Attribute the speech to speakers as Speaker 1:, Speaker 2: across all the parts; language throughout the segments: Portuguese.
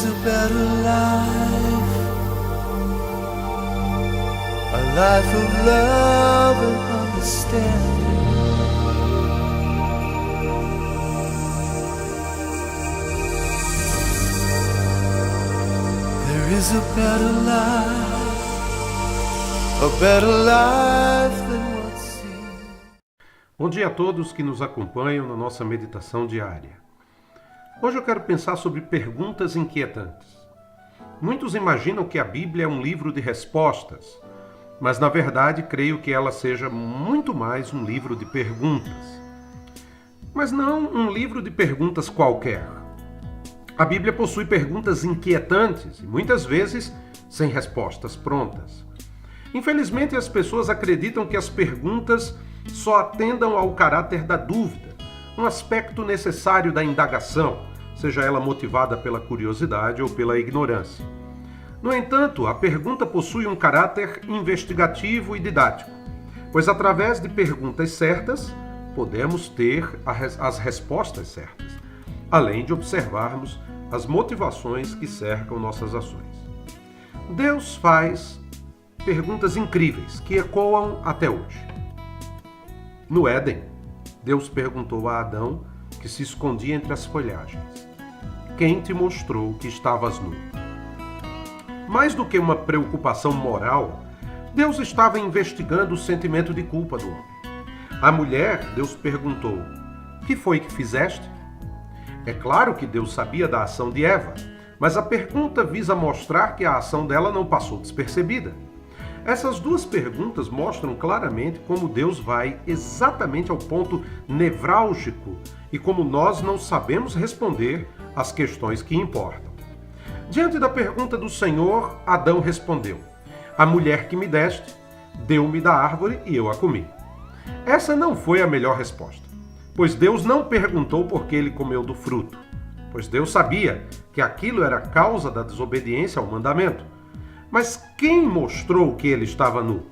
Speaker 1: is a better life, a life of love and understanding. There is a better life than what's seen.
Speaker 2: Bom dia a todos que nos acompanham na nossa meditação diária. Hoje eu quero pensar sobre perguntas inquietantes. Muitos imaginam que a Bíblia é um livro de respostas, mas na verdade creio que ela seja muito mais um livro de perguntas. Mas não um livro de perguntas qualquer. A Bíblia possui perguntas inquietantes e muitas vezes sem respostas prontas. Infelizmente, as pessoas acreditam que as perguntas só atendam ao caráter da dúvida, um aspecto necessário da indagação, seja ela motivada pela curiosidade ou pela ignorância. No entanto, a pergunta possui um caráter investigativo e didático, pois através de perguntas certas, podemos ter as respostas certas, além de observarmos as motivações que cercam nossas ações. Deus faz perguntas incríveis que ecoam até hoje. No Éden, Deus perguntou a Adão, que se escondia entre as folhagens: quem te mostrou que estavas nu? Mais do que uma preocupação moral, Deus estava investigando o sentimento de culpa do homem. À mulher, Deus perguntou: que foi que fizeste? É claro que Deus sabia da ação de Eva, mas a pergunta visa mostrar que a ação dela não passou despercebida. Essas duas perguntas mostram claramente como Deus vai exatamente ao ponto nevrálgico e como nós não sabemos responder às questões que importam. Diante da pergunta do Senhor, Adão respondeu: a mulher que me deste, deu-me da árvore e eu a comi. Essa não foi a melhor resposta, pois Deus não perguntou por que ele comeu do fruto, pois Deus sabia que aquilo era causa da desobediência ao mandamento. Mas quem mostrou que ele estava nu?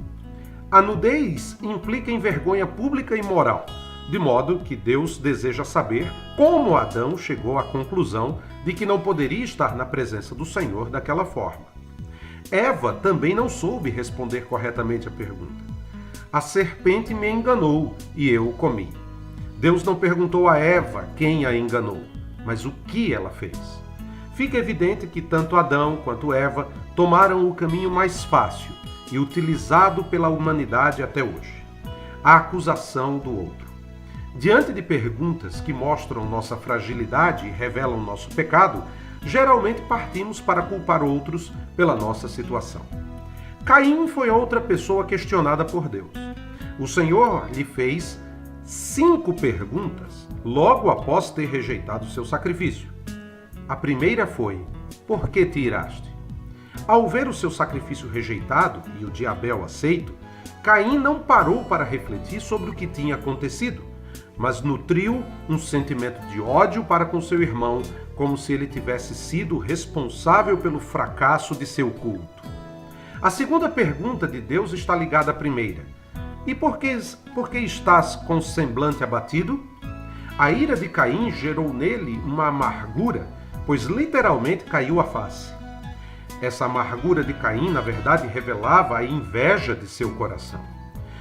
Speaker 2: A nudez implica em vergonha pública e moral, de modo que Deus deseja saber como Adão chegou à conclusão de que não poderia estar na presença do Senhor daquela forma. Eva também não soube responder corretamente a pergunta. A serpente me enganou e eu o comi. Deus não perguntou a Eva quem a enganou, mas o que ela fez. Fica evidente que tanto Adão quanto Eva tomaram o caminho mais fácil e utilizado pela humanidade até hoje: a acusação do outro. Diante de perguntas que mostram nossa fragilidade e revelam nosso pecado, geralmente partimos para culpar outros pela nossa situação. Caim foi outra pessoa questionada por Deus. O Senhor lhe fez 5 perguntas logo após ter rejeitado seu sacrifício. A primeira foi: por que te iraste? Ao ver o seu sacrifício rejeitado e o de Abel aceito, Caim não parou para refletir sobre o que tinha acontecido, mas nutriu um sentimento de ódio para com seu irmão, como se ele tivesse sido responsável pelo fracasso de seu culto. A segunda pergunta de Deus está ligada à primeira: e por que estás com o semblante abatido? A ira de Caim gerou nele uma amargura, pois literalmente caiu a face. Essa amargura de Caim, na verdade, revelava a inveja de seu coração.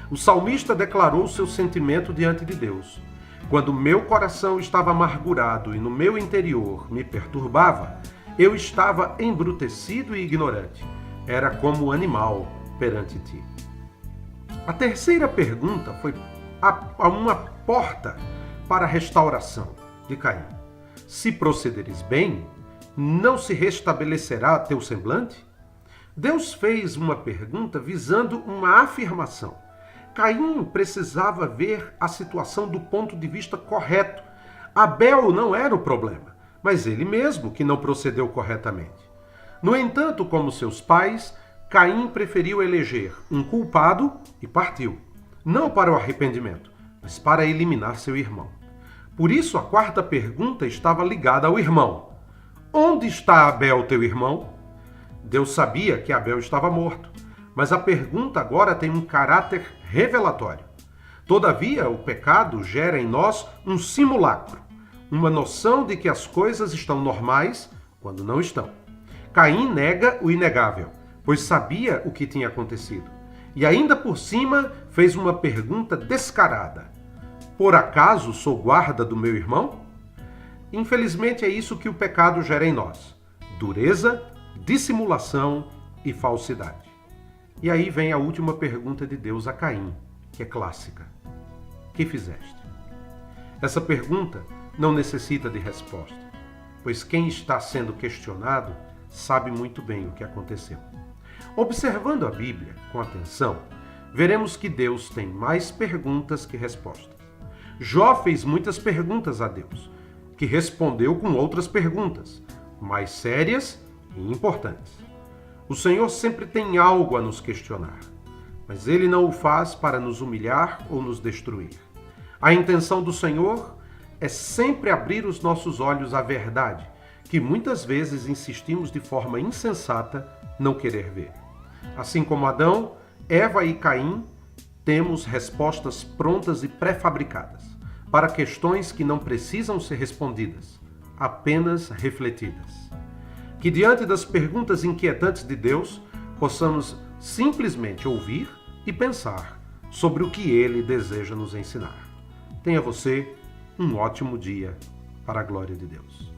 Speaker 2: O salmista declarou seu sentimento diante de Deus: quando meu coração estava amargurado e no meu interior me perturbava, eu estava embrutecido e ignorante. Era como animal perante ti. A terceira pergunta foi a uma porta para a restauração de Caim: se procederes bem, não se restabelecerá teu semblante? Deus fez uma pergunta visando uma afirmação. Caim precisava ver a situação do ponto de vista correto. Abel não era o problema, mas ele mesmo que não procedeu corretamente. No entanto, como seus pais, Caim preferiu eleger um culpado e partiu, não para o arrependimento, mas para eliminar seu irmão. Por isso, a quarta pergunta estava ligada ao irmão: onde está Abel, teu irmão? Deus sabia que Abel estava morto, mas a pergunta agora tem um caráter revelatório. Todavia, o pecado gera em nós um simulacro, uma noção de que as coisas estão normais quando não estão. Caim nega o inegável, pois sabia o que tinha acontecido. E ainda por cima fez uma pergunta descarada: por acaso sou guarda do meu irmão? Infelizmente é isso que o pecado gera em nós: dureza, dissimulação e falsidade. E aí vem a última pergunta de Deus a Caim, que é clássica: que fizeste? Essa pergunta não necessita de resposta, pois quem está sendo questionado sabe muito bem o que aconteceu. Observando a Bíblia com atenção, veremos que Deus tem mais perguntas que respostas. Jó fez muitas perguntas a Deus, que respondeu com outras perguntas, mais sérias e importantes. O Senhor sempre tem algo a nos questionar, mas Ele não o faz para nos humilhar ou nos destruir. A intenção do Senhor é sempre abrir os nossos olhos à verdade, que muitas vezes insistimos de forma insensata não querer ver. Assim como Adão, Eva e Caim, temos respostas prontas e pré-fabricadas para questões que não precisam ser respondidas, apenas refletidas. Que diante das perguntas inquietantes de Deus, possamos simplesmente ouvir e pensar sobre o que Ele deseja nos ensinar. Tenha você um ótimo dia, para a glória de Deus.